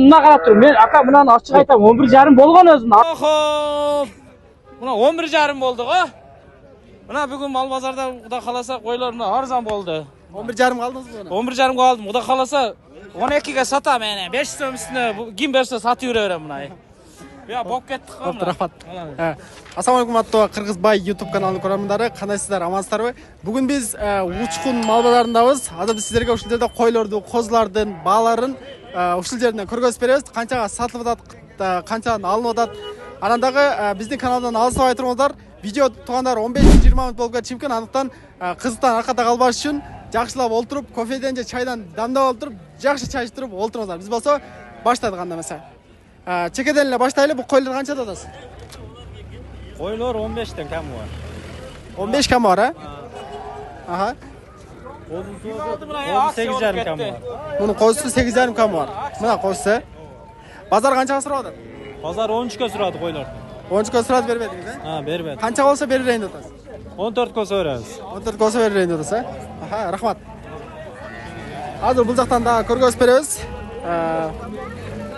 мына қарап тұр. Мен ака мынаны ашық айтамын. 11:30 болған өзім. Охо. Мына 11:30 болды ғой. Мына бүгін мал базарда Құда қаласа қойлар мына арзан болды. 11:30 қалдыңыз ба? 11:30 қалдым. Құда қаласа 12-ге сатам мен. 500 сом үстіне ким берсе сатып жүре берем мына. Я болып кеттік қой. Рахмат. Ассалаумалейкум аттуу Кыргызбай YouTube каналының көрермендері, қандайсыздар, амансыздарбы? Бүгін біз Учкун мал базарындабыз. Азыр біз сіздерге ушул жерде койлорду, козулардын бааларын ушул жерден көргөзүп беребиз. Канчага сатылып атат, канчадан алынып атат. Анан дагы биздин каналдан алыстабай туруңуздар. Видео туугандар 15-20 мүнөт болуп кетиши мүмкүн. Андыктан кызыктан аркада калбаш үчүн жакшылап олтуруп, кофеден же чайдан дамдап олтуруп, жакшы чай ичип туруп олтуруңуздар. Биз болсо баштадык анда эмесе. Чекеден эле баштайлы. Бул койлор канчада атасыз? Койлор 15тен кам бар. 15 кам бар, Аха. 18,5 кам бар. Мунун козусу 8,5 кам бар. Мына козусу. Базар канчага сурап атат? Базар 13-ке сурады койлор. 13-ке сурап бербедиңиз, Бербеді. Канча болсо берейин деп атасыз? 14-ке сурабыз. 14 болсо берейин деп атасыз, Аха, рахмат. Азыр бул жактан дагы көргөзүп беребиз.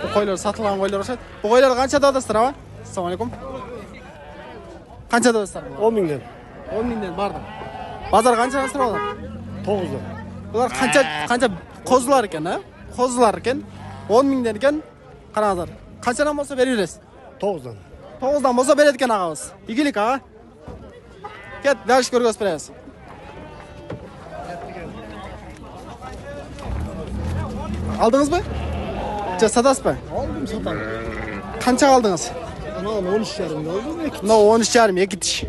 Бул койлор сатылган койлор окшойт. Бул койлор канчада атасыздар, Ассаламу алейкум. Канчада атасыздар? 10 миңден. 10 миңден барды. Базар канчадан сурап атат? 9'dan. Булар канча козулар экен, Козулар экен. 10 миңден экен. Караңыздар. Канчадан болсо бере бересиз? 9'dan. 9'dan болсо берет экен агабыз. Игилик, ага. Кет, дальше көргөзүп беребиз. Алдыңызбы? Же сатасызбы? Aldım satam. Канча алдыңыз? Aman 13,5 aldım. Мына 13,5 2 тиш.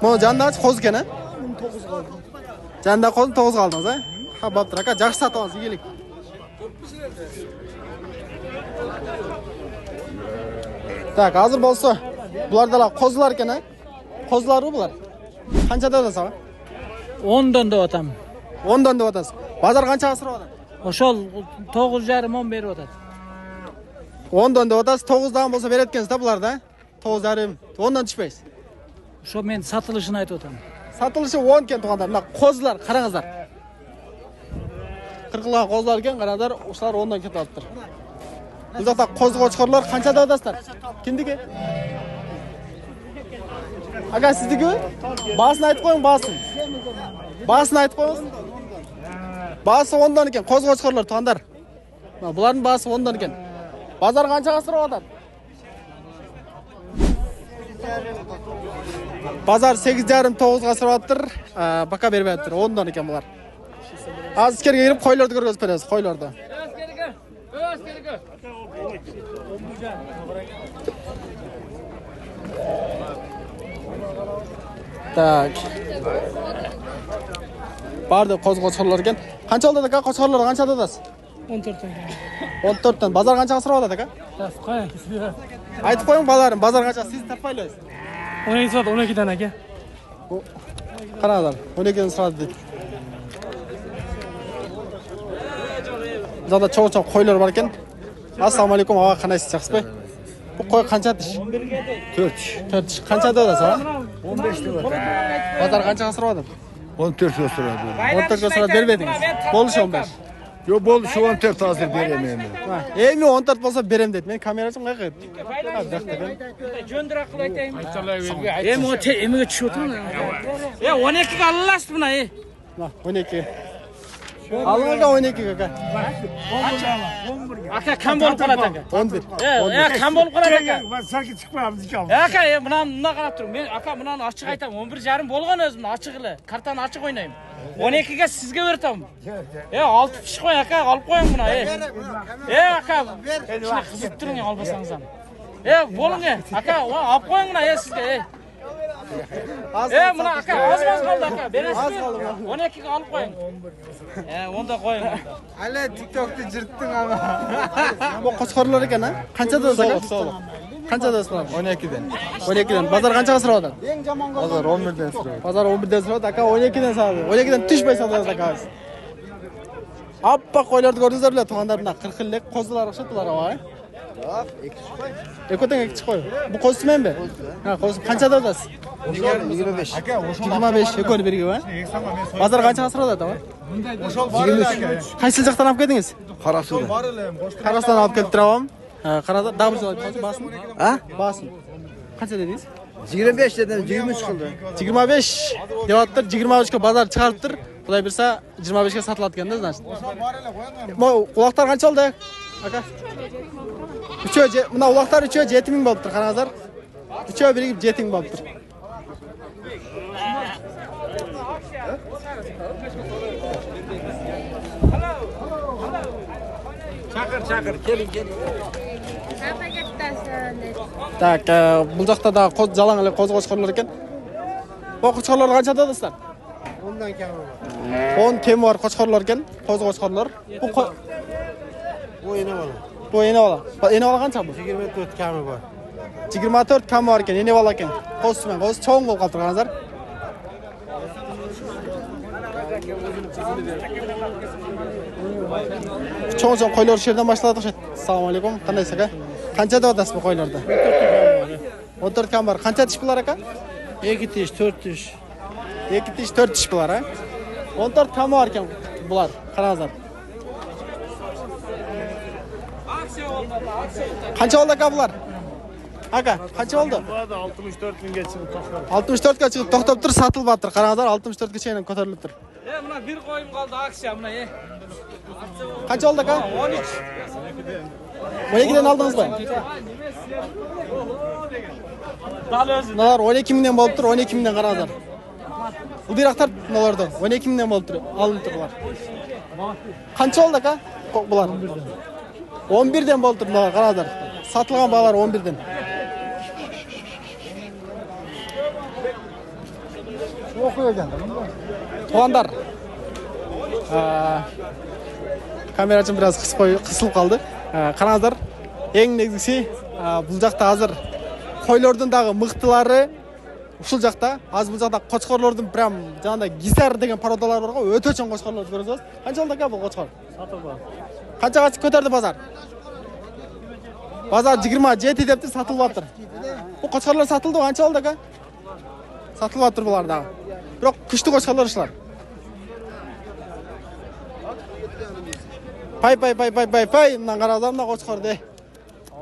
Мына жанында коз экен, 9 kaldım. Жанында коз 9 алдыңыз, Ха, баптыр, ака, жакшы сатып алыңыз, игилик. Так, азыр болсо, булар дала козулар экен, Козуларбы булар? Канчада атасыз? 10'dan деп атам. 10'dan деп атасыз. Базар канчага сурап атат? Ошол 9,5 10 берип атат. 10'dan деп атасыз, 9'дан болсо берет экенсиз да булар да? 9,5, 10'dan түшпөйсүз. Ошо мен сатылышын айтып атам. Сатылышы 10 экен туугандар. Мына козулар караңыздар. Кыркылган козулар экен, караңыздар, ушулар 10'dan кетип атыптыр. Бул жакта коз кочкорлор канчада атасыздар? Кимдики? Ага, сиздики? Баасын айтып коюң, баасын. Баасын айтып коюңуз. Баасы 10'dan экен, коз кочкорлор туугандар. Булардын баасы 10'dan экен. Базар канчага сурап атат? Базар 8,5-9'га сурап атыптыр. Бака бербей атыптыр. 10'dan экен булар. Азыр ичкерге кирип койлорду көргөзүп беребиз, койлорду. Так. Барды коз кочкорлор экен. Канча болду ака кочкорлор канчада атасыз? 14'dan. 14'тан. Базар канчага сурап атат ака? Айтып коюң базар канча? Сиз таппай элесиз. 12 саат 12'dan ака. Караңыздар, 12'ден сурады дейт. Жада чоң койлор бар экен. Ассаламу алейкум, ага, кандайсыз, жакшысызбы? Бул кой канча тиш? 4 iş. 4 тиш. Канчада атасыз, 15 lira var. Базар канчага сурап атат? 14 lira sorardı. 14'га сурап бербедиңиз. Болушу 15. Yo bol şu 14 hazır veremeyim. Эми 14 болсо берем дейт. Мен камерачым кайкы. Жөндүрөк кылып айтайын. Эмиге түшүп отурмун. 12'ге аласыз мына. 12. Алыңга 12 ака. Ака кам болуп калат ака. 11. Кам болуп калат ака. Ben sanki çıkmam diyeceğim. Ака, мына карап тур. Мен ака мынаны ачык айтам. 11:30 болгон өзүм ачык эле. Картаны ачык ойнойм. 12'ге сизге берем. 6 киши кой ака, алып коюң мына. Ака, кичине кызып туруң албасаңыз. Болуң ака, алып коюң мына сизге. Мына ака, аз калды ака. Бересизби? 12'ге алып коюң. Онда коюң. Але TikTok'ты жырттың ама. Бу кочкорлор экен, Канчада атасыз? Канчада атасыз? 12'den. 12'ден. Базар канчага сурап атат? Hazır 11'den sorardı. Базар 11'ден сурап атат, ака 12'ден сатады. 12'ден түшпөй сатасыз акабыз. Аппак койлорду көрдүңүздөр беле, туугандар, мына 40 элек козулар окшойт булар, аба. Экотен эки чыкпайбы? Бу козусу менби? Коз канчада атасыз? 25. 25 экөнү бирге ба? Базар канчага сурап атат, аба? Qaysi жақтан алып келдіңіз? Қарасуда. Қарасынан алып келіп тұрамын. Қарада дабыл çalып басын. А? Басын. Қанша дедіңіз? 25 dedim, 23 kıldı. 25 деп жатыр. 23-ке базар шығарып тұр. Құдай берсе 25-ке сатылады екен да, значит. Улақтар қанша болды? Ака. Мына улақтар 3-ө 7000 болып тұр, қараңыздар. 3-ө бірігіп 7000 болып тұр. Шақыр, келin. Так, бұл жақта да жалаң әлі қозы-қошқарлар екен. Бұл қошқарлар қаншада достар? 10'dan kâmı var. 10 кемі бар қошқарлар екен, қозы-қошқарлар. Bu yine var. Бұл енебала. Енебала қанша бұл? 24 kâmı var. 24 кемі бар екен, енебала екен. Қозысымен, қозы чоң болып қалып тұрғаныздар. Чоң қойлар шерден башладық шет. Ассалаумағалейкум. Қандайсыз ака? Қанша деп атасыз бұл қойларды? 14 кем бар. Қанша тіш бұлар ака? 2 tiş, 4 tiş. 2 тіш, 4 тіш бұлар, а? 14 кем бар екен бұлар. Қараңыздар. Қанша болды ака бұлар? Ака, қанша болды? 64 bin geçsin. 64-ке шығып тоқтап тұр, сатылып жатыр. Қараңыздар, 64-ке шейін көтеріліп тұр. Мына bir қойым қалды акция мына. Қанша болды ака? 13. 12-ден алдыңыз ба? Дал өзі. Мыналар 12 мыңнан болып тұр, 12 мыңнан қараңыздар. Бұл бирақтар мыналарды 12 мыңнан болып тұр, алынып тұр бұлар. Қанша болды ака? Бұлар. 11-ден болып тұр мыналар, қараңыздар. Сатылған бағалар 11-ден. Туғандар. Камера үшін біраз қысылып қалды. Қараңыздар, ең негізгісі бұл жақта азыр қойлардың дағы мықтылары ұшыл жақта. Аз бұл жақта қошқарлардың прям жаңағыдай гисар деген породалар бар ғой, өте чоң қошқарлар көресіз. Қанша болды ака бұл қошқар? Сатылды. Қаншаға көтерді базар? Базар 27 депті сатылып жатыр. Бұл қошқарлар сатылды, қанша болды ака? Сатылып жатыр бұлар дағы. Бірақ күшті қошқарлар ұшылар. Пай, мына қаразар мына қошқарды.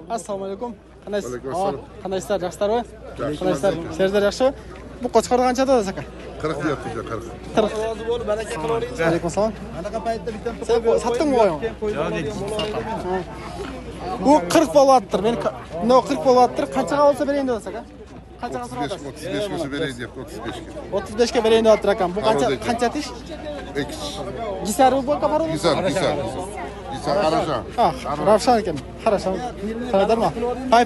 Ассалаумағалейкум. Қандайсыз? Қандайсыздар, жақсылар ғой? Қандайсыздар, сіздер жақсы ғой? Бұл қошқарды қаншада да сака? 40 diyor kızlar, 40. 40. Алейкум салам. Саттың ғой? Бұл 40 болып жатыр. Мынау 40 болып жатыр. Қаншаға болса берейін деп сака? Қаншаға сұрап 35 olsa vereyim diye 35. 35-ке берейін деп жатыр акам. Бұл қанша тиш? Гисар бұл капару? Güzel. Karaca. Равшан екен. Хорошо. Қарадар ма? Пай.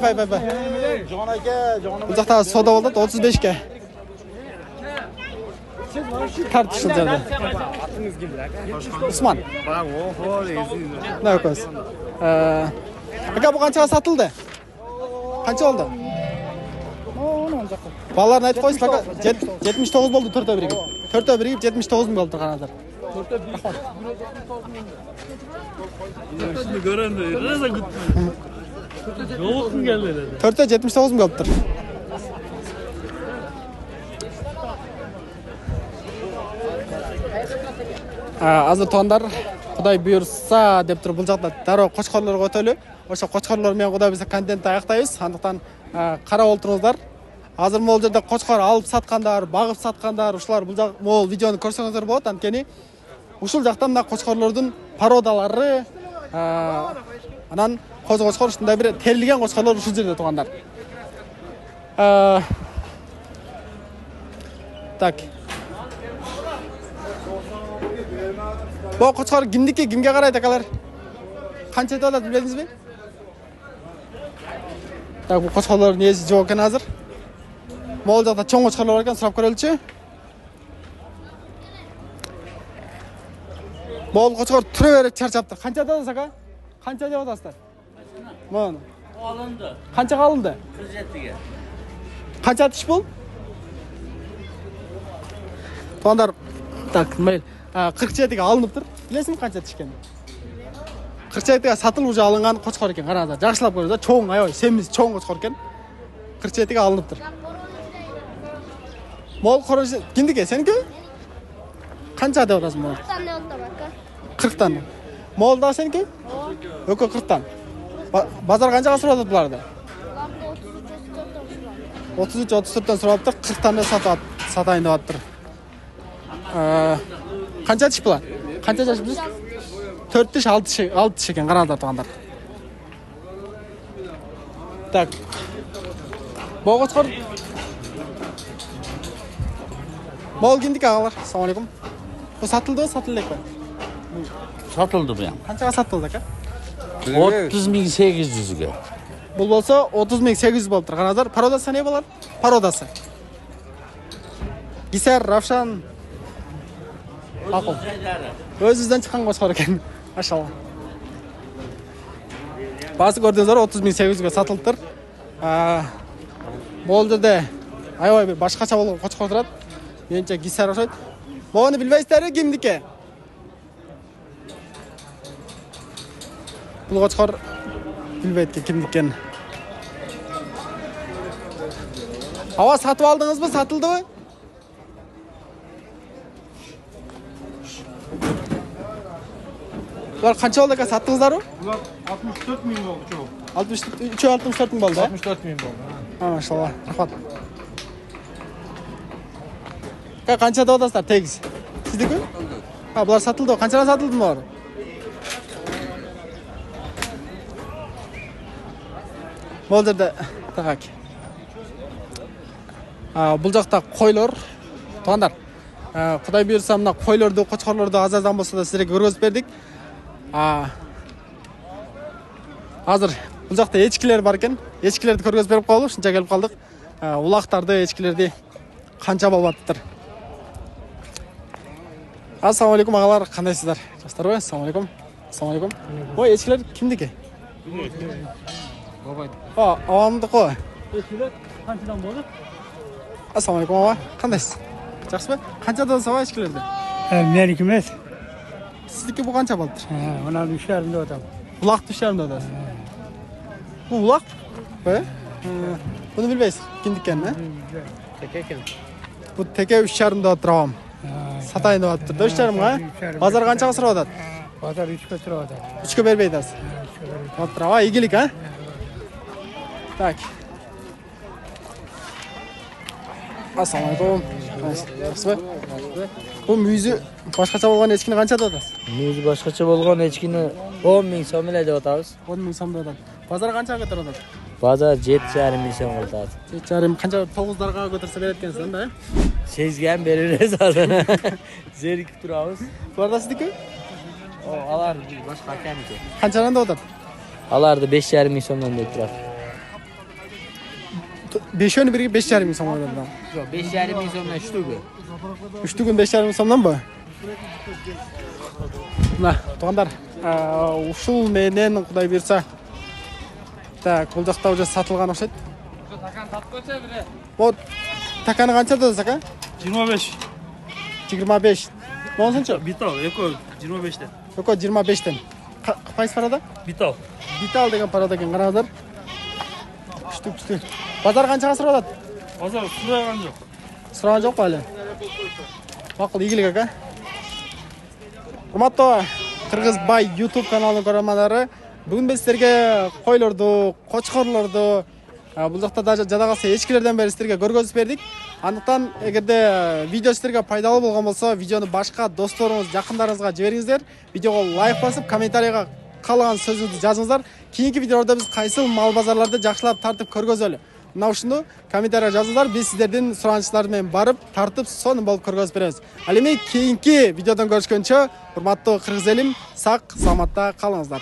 Бұл жақта сода болды 35-ке. Тарт ұшыл жерде. Усман. Ne көз? Ака бұл қаншаға сатылды? Қанша болды? Балаларын айтып қойсын ака. 79 болды 4-ө бірігіп. 4-ө бірігіп 79 мың болды тұрғаназар. Şimdi gören de nerede gitti? Yoğurt mu geldi dedi? 4'te 79 болып тұр. Азыр туғандар, Құдай бұйырса деп тұр, бұл жақта дару қошқарларға өтөлі. Оша қошқарлармен Құдай бұйырса контентті аяқтаймыз. Андықтан қара отырыңыздар. Азыр мол жерде қошқар алып сатқандар, бағып сатқандар, ушылар бұл жақ мол видеоны көрсеңіздер болады. Анткени ушул жақтан мына қошқарлардың пародалары, анан қозы-қошқар ушундай бир терилген қошқарлар ушул жерде туғандар. Так. Бұл қошқар кимдики, кимге қарайды акалар? Қанша айтып атат билесиңиз бе? Так, бұл қошқарлардың иесі жоқ екен азыр. Мол жақта чоң қошқарлар бар екен, сұрап көрелікші. Мол қошқар түрі беріп чарчаптыр. Қанша атасыз ака? Қанша деп атасыздар? Мұны. Alındı. Қаншаға алынды? 47'ye. Қанша атыш бұл? Туғандар, так, мәйл. 47-ге алынып тұр. Білесің қанша атышкен? 47-ге сатылып уже алынған қошқар екен. Қараңыздар, жақсылап көріңіздер. Чоң, ай, семіз чоң қошқар екен. 47-ге алынып тұр. Мол қорышы, кімдіке, сенікі? Qancha deb otasiz buni? 40 tane oldu bak. 40 tane. Molda seniki? Yo'q, 40 tane. Bozor qanchaga so'radi bularni? Ularda 33-34 dan so'rabdi, 40 tane sotayın deyapti. Qancha tish bular? Qancha yaş biz? 4 tish, 6 tish ekan, qaranglar tug'anlar. Tak. Bo'g'ot qor. Mol kindik ağalar. Assalomu alaykum. Bu satıldı, satıldık mı? Satıldı bu yan. Qanchaga satıldı aka? 30.800'ge. Bu bo'lsa 30.800 bo'lib tur. Qaranglar, parodasi ne bo'lar? Parodasi. Gisar, Ravshan. Ma'qul. O'zingizdan chiqqan qo'chqor ekan. Mashallah. Ba'zi ko'rdingizlar 30.800 ga sotilib tur. Bo'ldi-da. Ayoy bir boshqacha bo'lib qo'chqor turadi. Mencha gisar o'xshaydi. Buni bilmaysizlar kimniki? Bu qo'chqor bilmaydi kimnikin. Hava satib oldingizmi? Satildimi? Bular qancha oldi aka satdingizlar-ku? Bular 64 ming bo'ldi, cho'q. 64 ming bo'ldi. 64 ming bo'ldi. Ha, maşallah. Rahmat. Qancha deyapsizlar tegiz? Sizniki? Ha, bular satildi. Qanchadan satildi bular? Bo'ldi-da, taqak. Bu yoqda qo'ylar, to'g'anlar. Xudoy buyursa, mana qo'ylarni, qo'chqorlarni azazdan bo'lsa da sizlarga ko'rsatib berdik. Hozir bu yoqda echkilar bor ekan. Echkilarni ko'rsatib berib qoldik, shuncha kelib qoldik. Uloqlarni, echkilarni qancha bo'lyaptir? Assalomu alaykum ağalar, qandaysizlar? Yaxshilarmi? Assalomu alaykum. Assalomu alaykum. Voy, echkilar kimniki? Bobay. Avamni qo'y. Echkilar qanchadan bo'ldi? Assalomu alaykum ava. Qandaysiz? Yaxshimi? Qanchadan sova echkilarda? Meniki emas. Sizniki bu qancha bo'ldi? Mana 3,5 da o'tam. Uloq tusharmi dadasi? Bu uloq? Buni bilmaysiz. Kimnikan-a? Teka ekan. Bu teka 3,5 da o'tiram. Satayın deyapti. 3,5 ga? Bozor qanchaga so'rayapti? Bozor 3 ga turadi. 3 ga bermaydasiz. O'tirava, egilik ha? Tak. Assalomu alaykum. Yaxshimi? Bu muzi boshqacha bo'lgan echkini qancha deyapsiz? Muzi boshqacha bo'lgan echkini 10 ming so'm deb o'tamiz. 10 ming so'm deyapti. Bozor qanchaga turadi? Bozor 7,5 ming so'm o'tadi. 7,5 qancha to'g'izlarga ko'tarsa berayotgansiz-da? Sezgan beramiz hozir. Zerikib turamiz. Bularda sizniki? Alar boshqa akaniki. Qanchadan deyapti? Alarni 5,5 ming so'mdan deb turadi. 5'ini biriga 5,5 ming so'm deyapti. Yo'q, 5,5 ming so'mdan shtugi. 3 tugun 5,5 ming so'mdan bu. Mana, to'g'anlar, ushul menen Xudoy bersa. Tak, bu yoqda уже satilgan o'xshaydi. Takan tatib qo'ysa biri. Bu takani qancha deysiz aka? 25. 25. Bo'lsinchi? Bital, eko 25 dan. Yo'q, 25 dan. Qaysi parada? Bital. Bital degan parada ekan, qaranglar. Kuchli. Bozor qanchaga so'radi? Hozir so'ragan yo'q. So'ragan yo'q hali. Ma'qul, egilik aka. Hurmatli Qirg'iz Bay YouTube kanalining ko'ruvchilari, bugun biz sizlarga qo'ylarni, qo'chqorlarni, bu yoqda jada qolsa echkilardan beri sizlarga ko'rsatib berdik. Aniqdan agarda video sizlarga foydali bo'lgan bo'lsa, videoni boshqa do'stlaringiz, yaqinlaringizga jiberingizlar. Videoga like bosib, kommentariyaga qolgan so'zingizni yozingizlar. Keyingi videolarda biz qaysi mol bozorlarda yaxshilab tartib ko'rgazaylik. Mana shuni kommentariyaga yozingizlar. Biz sizlardan so'ranishlaringiz bilan borib, tartib son bo'lib ko'rgazib beramiz. Alimi keyingi videodan ko'rishguncha, hurmatli qirg'iz elim, sog' salomatda qolingizlar.